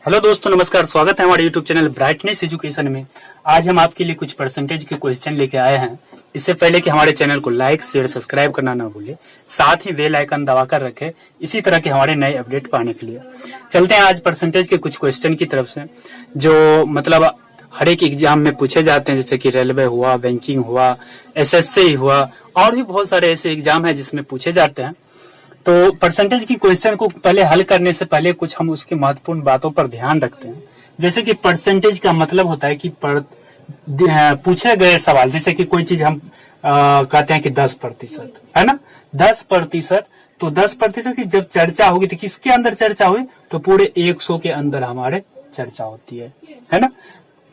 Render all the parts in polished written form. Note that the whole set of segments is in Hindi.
हेलो दोस्तों, नमस्कार। स्वागत है हमारे यूट्यूब चैनल ब्राइटनेस एजुकेशन में। आज हम आपके लिए कुछ परसेंटेज के क्वेश्चन लेके आए हैं। इससे पहले कि हमारे चैनल को लाइक शेयर सब्सक्राइब करना ना भूले, साथ ही बेल आइकन दबाकर रखें इसी तरह के हमारे नए अपडेट पाने के लिए। चलते हैं आज परसेंटेज के कुछ क्वेश्चन की तरफ से, जो मतलब हर एक एग्जाम में पूछे जाते हैं, जैसे कि रेलवे हुआ, बैंकिंग हुआ, एसएससी हुआ, और भी बहुत सारे ऐसे एग्जाम है जिसमें पूछे जाते हैं। तो परसेंटेज की क्वेश्चन को पहले हल करने से पहले कुछ हम उसके महत्वपूर्ण बातों पर ध्यान रखते हैं। जैसे कि परसेंटेज का मतलब होता है कि पूछे गए सवाल, जैसे कि कोई चीज हम कहते हैं कि 10% है ना, 10%। तो 10% की जब चर्चा होगी तो किसके अंदर चर्चा हुई, तो पूरे 100 के अंदर हमारे चर्चा होती है ना।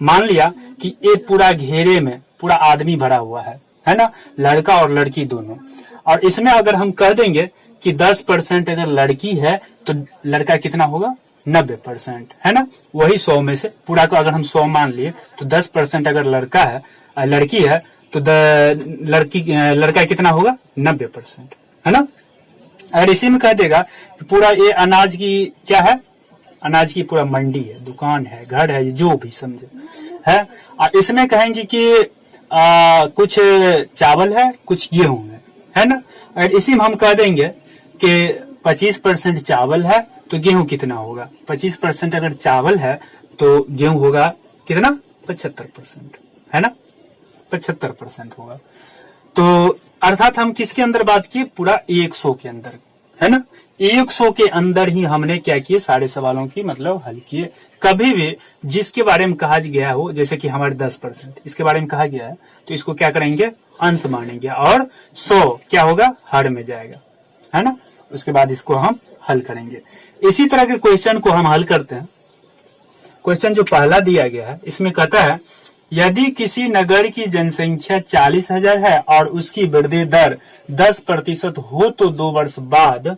मान लिया कि एक पूरा घेरे में पूरा आदमी भरा हुआ है ना, लड़का और लड़की दोनों। और इसमें अगर हम कह देंगे कि 10% अगर लड़की है तो लड़का कितना होगा, 90% है ना। वही 100 में से पूरा को अगर हम 100 मान लिए तो 10% अगर लड़का है लड़की है तो लड़का कितना होगा, 90% है ना। अगर इसी में कह देगा कि पूरा ये अनाज की क्या है, अनाज की पूरा मंडी है, दुकान है, घर है, जो भी समझे है। और इसमें कहेंगे कि कुछ चावल है, कुछ गेहूं है ना। अगर इसी में हम कह देंगे कि 25% चावल है तो गेहूं कितना होगा, 25% अगर चावल है तो गेहूं होगा कितना, 75% है ना, 75% होगा। तो अर्थात हम किसके अंदर बात किए, पूरा 100 के अंदर है ना। 100 के अंदर ही हमने क्या किए, सारे सवालों की मतलब हल किए। कभी भी जिसके बारे में कहा गया हो, जैसे कि हमारे 10% इसके बारे में कहा गया है तो इसको क्या करेंगे, अंश मानेंगे, और 100 क्या होगा, हर में जाएगा है ना। उसके बाद इसको हम हल करेंगे। इसी तरह के क्वेश्चन को हम हल करते हैं। क्वेश्चन जो पहला दिया गया है इसमें कहता है, यदि किसी नगर की जनसंख्या 40,000 है और उसकी वृद्धि दर 10% हो तो 2 वर्ष बाद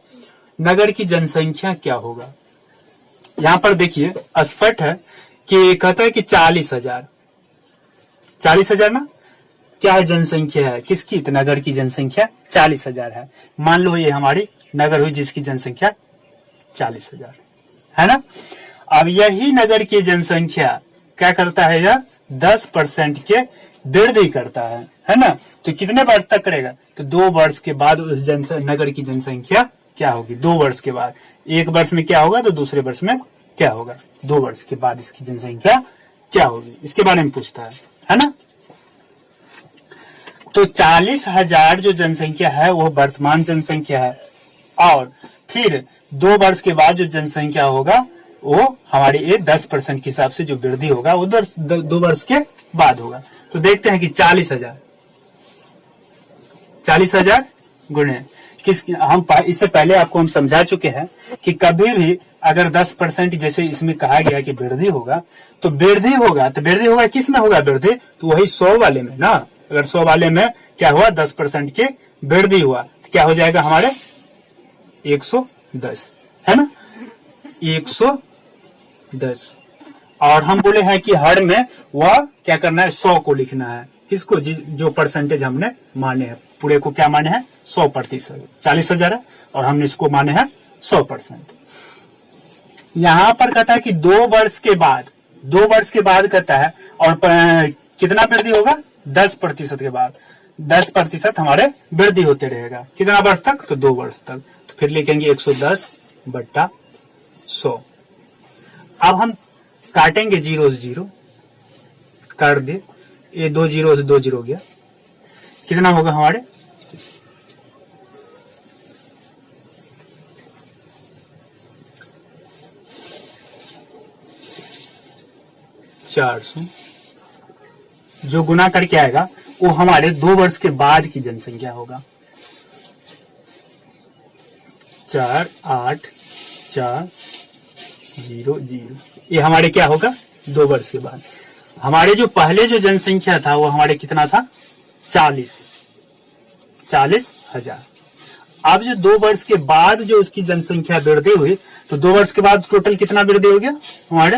नगर की जनसंख्या क्या होगा। यहां पर देखिए स्पष्ट है कि कहता है कि 40,000 ना क्या है, जनसंख्या है किसकी, तो नगर की जनसंख्या 40,000 है। मान लो ये हमारी नगर हुई जिसकी जनसंख्या 40,000 है ना। अब यही नगर की जनसंख्या क्या करता है, यह 10% के वृद्धि करता है ना। तो कितने वर्ष तक करेगा, तो 2 वर्ष के बाद उस नगर की जनसंख्या क्या होगी, 2 वर्ष के बाद। एक वर्ष में क्या होगा तो दूसरे वर्ष में क्या होगा, 2 वर्ष के बाद इसकी जनसंख्या क्या होगी, इसके बारे में पूछता है ना। तो 40,000 जो जनसंख्या है वो वर्तमान जनसंख्या है, और फिर 2 वर्ष के बाद जो जनसंख्या होगा वो हमारी 10% के हिसाब से जो वृद्धि होगा वो 2 वर्ष के बाद होगा। तो देखते हैं कि 40,000 गुणे किस, हम इससे पहले आपको हम समझा चुके हैं कि कभी भी अगर 10% जैसे इसमें कहा गया कि वृद्धि होगा तो वृद्धि होगा किस में होगा वृद्धि, तो वही 100 वाले में ना। अगर 100 वाले में क्या हुआ, 10% की वृद्धि हुआ तो क्या हो जाएगा हमारे 110 है ना, 110। और हम बोले हैं कि हर में वह क्या करना है, 100 को लिखना है, किसको, जो परसेंटेज हमने माने हैं, पूरे को क्या माने हैं, 100%। 40,000 है और हमने इसको माने हैं 100%। यहां पर कहता है कि 2 वर्ष के बाद कहता है, और कितना वृद्धि होगा, 10% के बाद 10% हमारे वृद्धि होते रहेगा, कितना वर्ष तक, तो 2 वर्ष तक। तो फिर लिखेंगे 110/100। अब हम काटेंगे 0 से 0, काट दिए, ये 2 0 से 2 0 गया, कितना होगा हमारे 400। जो गुना करके आएगा वो हमारे 2 वर्ष के बाद की जनसंख्या होगा, 48,4,0,0। ये हमारे क्या होगा, 2 वर्ष के बाद। हमारे जो पहले जो जनसंख्या था वो हमारे कितना था, 40,000। अब जो 2 वर्ष के बाद जो उसकी जनसंख्या वृद्धि हुई, तो 2 वर्ष के बाद टोटल कितना वृद्धि हो गया हमारे,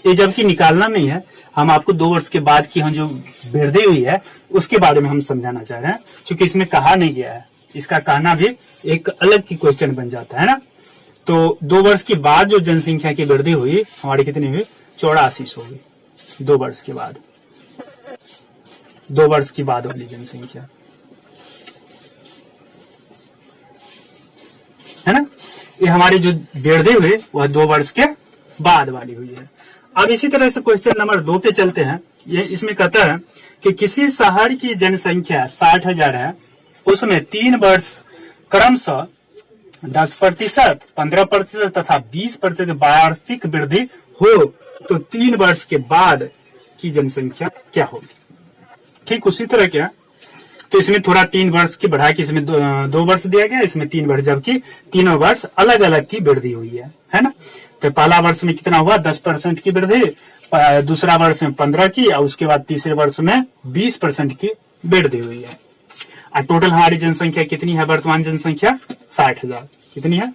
ये जबकि निकालना नहीं है, हम आपको 2 वर्ष के बाद की हम जो वृद्धि हुई है उसके बारे में हम समझाना चाह रहे हैं, क्योंकि इसमें कहा नहीं गया है, इसका कहना भी एक अलग की क्वेश्चन बन जाता है ना। तो 2 वर्ष के बाद जो जनसंख्या की वृद्धि हुई हमारी कितनी हुई? 8400 हुई। 2 वर्ष के बाद, 2 वर्ष के बाद वाली जनसंख्या है ना। ये हमारी जो वृद्धि हुई वह 2 वर्ष के बाद वाली हुई है। अब इसी तरह से क्वेश्चन नंबर 2 पे चलते हैं। ये इसमें कहता है कि किसी शहर की जनसंख्या 60,000 है, उसमें 3 वर्ष क्रमशः 10%, 15% तथा 20% वार्षिक वृद्धि हो तो 3 वर्ष के बाद की जनसंख्या क्या होगी? ठीक उसी तरह क्या, तो इसमें थोड़ा 3 वर्ष की बढ़ा के इसमें 2 वर्ष दिया गया, इसमें 3 वर्ष, जबकि तीनों वर्ष अलग अलग की वृद्धि हुई है ना। तो पहला वर्ष में कितना हुआ? 10% की वृद्धि, दूसरा वर्ष में 15 की, और उसके बाद तीसरे वर्ष में 20% की वृद्धि हुई है। और टोटल हमारी जनसंख्या कितनी है? वर्तमान जनसंख्या 60,000। कितनी है?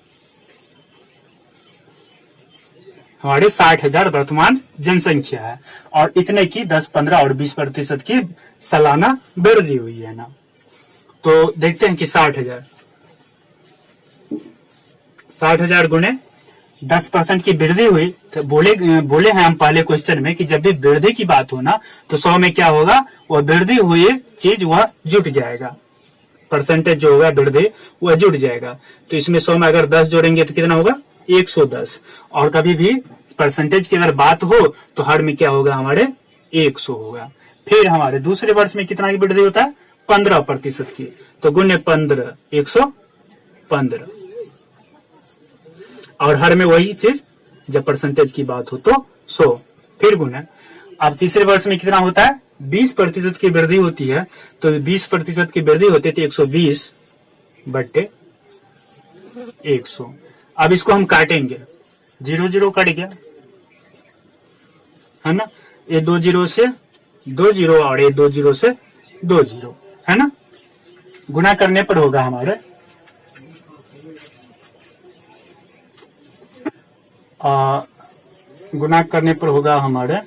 हमारे 60,000 वर्तमान जनसंख्या है, और इतने की 10, 15 और 20% की सालाना वृद्धि हुई है ना। तो देखते हैं कि 60,000 गुणे 10% की वृद्धि हुई, तो बोले हैं हम पहले क्वेश्चन में कि जब भी वृद्धि की बात हो ना तो 100 में क्या होगा? वह वृद्धि हुई चीज वह जुट जाएगा, परसेंटेज जो होगा वृद्धि वह जुट जाएगा। तो इसमें 100 में अगर 10 जोड़ेंगे तो कितना होगा? 110। और कभी भी परसेंटेज की अगर बात हो तो हर में क्या होगा? हमारे 100 होगा। फिर हमारे दूसरे वर्ष में कितना की वृद्धि होता है? 15% की, तो गुणे 15, 115। और हर में वही चीज जब परसेंटेज की बात हो तो 100, फिर गुना। अब तीसरे वर्ष में कितना होता है? 20% की वृद्धि होती है, तो 20% की वृद्धि होती है तो 120 बट्टे 100। अब इसको हम काटेंगे, 0 0 कट गया है ना, ये 2 0 से 2 0 और ये 2 0 से 2 0 है ना। गुना करने पर होगा हमारे गुना करने पर होगा हमारे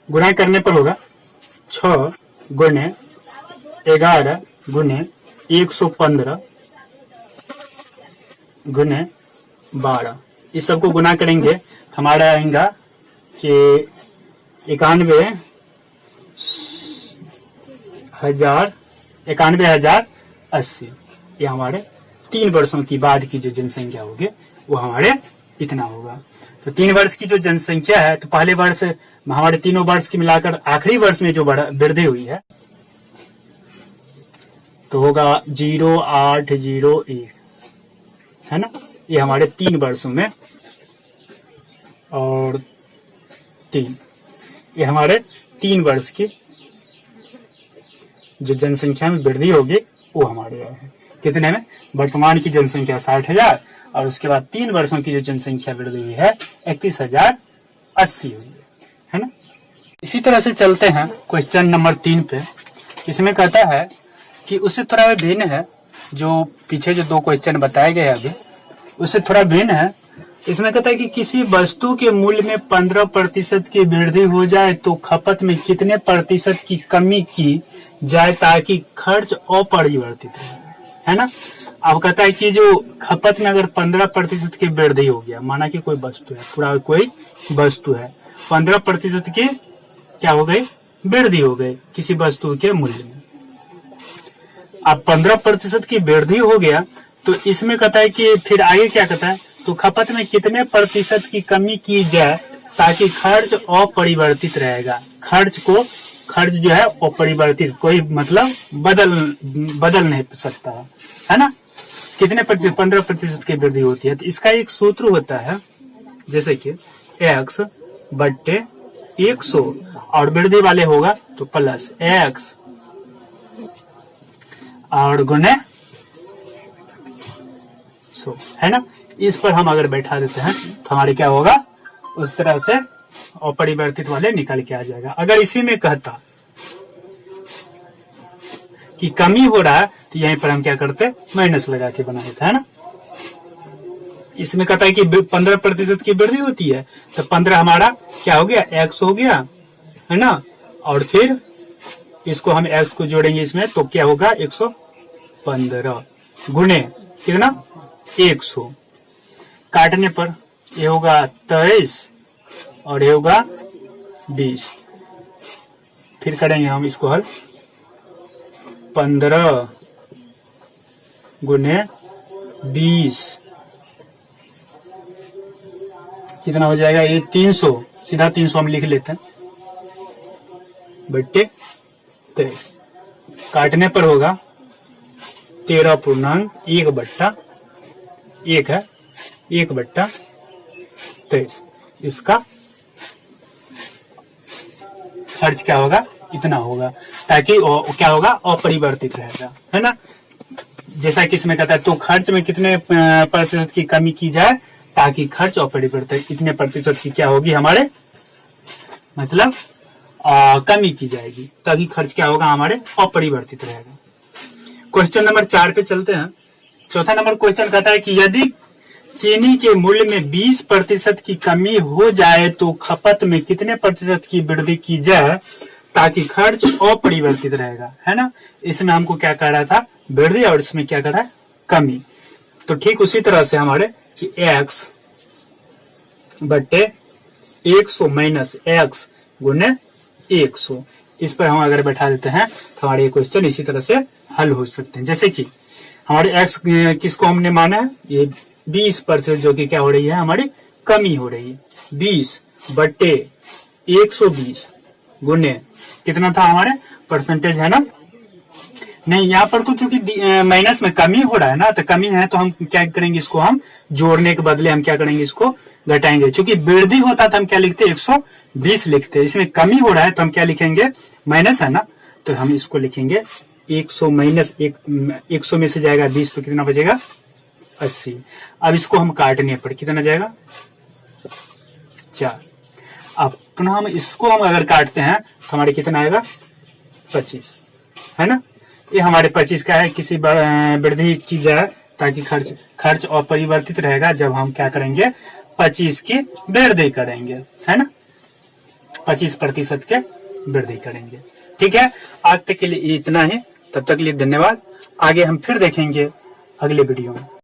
गुना करने पर होगा 6 गुने 11 गुने 115 गुने 12। इस सबको गुना करेंगे तो हमारा आएगा कि 91,080। ये हमारे 3 वर्षों की बाद की जो जनसंख्या होगी वो हमारे इतना होगा। तो 3 वर्ष की जो जनसंख्या है, तो पहले वर्ष हमारे तीनों वर्ष की मिलाकर आखिरी वर्ष में जो वृद्धि हुई है तो होगा 0801 है ना। ये हमारे 3 वर्षों में, और 3 ये हमारे 3 वर्ष की जो जनसंख्या में वृद्धि होगी वो हमारे है कितने में? वर्तमान की जनसंख्या 60,000 और उसके बाद 3 वर्षों की जो जनसंख्या वृद्धि हुई है 31,080 हुई है ना। इसी तरह से चलते हैं क्वेश्चन नंबर 3 पे। इसमें कहता है कि उससे थोड़ा भिन्न है, जो पीछे जो 2 क्वेश्चन बताए गए अभी उससे थोड़ा भिन्न है। इसमें कहता है कि किसी वस्तु के मूल्य में 15% की वृद्धि हो जाए तो खपत में कितने प्रतिशत की कमी की जाए ताकि खर्च अपरिवर्तित रहे, है ना। अब कहता है कि जो खपत में अगर 15% की वृद्धि हो गया, माना कि कोई वस्तु है, पूरा कोई वस्तु है, 15% की क्या हो गई? वृद्धि हो गई किसी वस्तु के मूल्य में। अब 15% की वृद्धि हो गया तो इसमें कहता है कि फिर आगे क्या कहता है? तो खपत में कितने प्रतिशत की कमी की जाए ताकि खर्च अपरिवर्तित रहेगा। खर्च जो है अपरिवर्तित, कोई मतलब बदल नहीं सकता है ना। कितने प्रतिशत? 15% की वृद्धि होती है। तो इसका एक सूत्र होता है जैसे कि x बट्टे 100 और वृद्धि वाले होगा तो प्लस x और गुने 100 है ना। इस पर हम अगर बैठा देते हैं तो हमारे क्या होगा? उस तरह से अपरिवर्तित वाले निकल के आ जाएगा। अगर इसी में कहता कि कमी हो रहा है तो यहीं पर हम क्या करते? माइनस लगा के बना देते है ना। इसमें कहता है कि 15% की वृद्धि होती है तो 15 हमारा क्या हो गया? x हो गया है ना। और फिर इसको हम x को जोड़ेंगे इसमें तो क्या होगा? 115 15 गुने कितना 100, काटने पर ये होगा 23 और ये होगा 20। फिर करेंगे हम इसको हल, 15 गुने 20 कितना हो जाएगा, ये 300, सीधा 300 हम लिख लेते हैं बट्टे 23। काटने पर होगा 13.1/1 है 1/23। इसका खर्च क्या होगा, इतना होगा, ताकि क्या होगा, अपरिवर्तित रहेगा, है ना। जैसा कि इसमें कहता है तो खर्च में कितने प्रतिशत की कमी की जाए ताकि खर्च अपरिवर्तित, इतने प्रतिशत की क्या होगी हमारे, मतलब कमी की जाएगी, तभी खर्च क्या होगा हमारे अपरिवर्तित रहेगा। क्वेश्चन नंबर 4 पे चलते हैं। चौथा नंबर क्वेश्चन कहता है कि यदि चीनी के मूल्य में 20% की कमी हो जाए तो खपत में कितने प्रतिशत की वृद्धि की जाए ताकि खर्च अपरिवर्तित रहेगा, है ना। इसमें हमको क्या कर रहा था, वृद्धि, और इसमें क्या कर रहा है, कमी। तो ठीक उसी तरह से हमारे कि x बट्टे 100 माइनस x गुने 100, इस पर हम अगर बैठा देते हैं तो हमारे ये क्वेश्चन इसी तरह से हल हो सकते हैं। जैसे कि हमारे x किसको हमने माना है, ये 20% जो कि क्या हो रही है, हमारी कमी हो रही है। 20 बट्टे 120 गुने कितना था हमारे, परसेंटेज है ना, नहीं यहाँ पर तो चूंकि माइनस में कमी हो रहा है ना, तो कमी है तो हम क्या करेंगे, इसको हम जोड़ने के बदले हम क्या करेंगे, इसको घटाएंगे। चूंकि वृद्धि होता तो हम क्या लिखते, 120 लिखते, इसमें कमी हो रहा है तो हम क्या लिखेंगे, माइनस है ना, तो हम इसको लिखेंगे 100 माइनस 100 में से जाएगा 20 तो कितना बचेगा, 80। अब इसको हम काटने पर कितना जाएगा, 4। अब पुनः हम इसको हम अगर काटते हैं तो हमारे कितना आएगा, 25, है ना। ये हमारे 25 का है, किसी वृद्धि की जाए ताकि खर्च अपरिवर्तित रहेगा जब हम क्या करेंगे, 25 की वृद्धि करेंगे, है ना, 25% के वृद्धि करेंगे। ठीक है, आज तक के लिए इतना ही, तब तक के लिए धन्यवाद। आगे हम फिर देखेंगे अगले वीडियो में।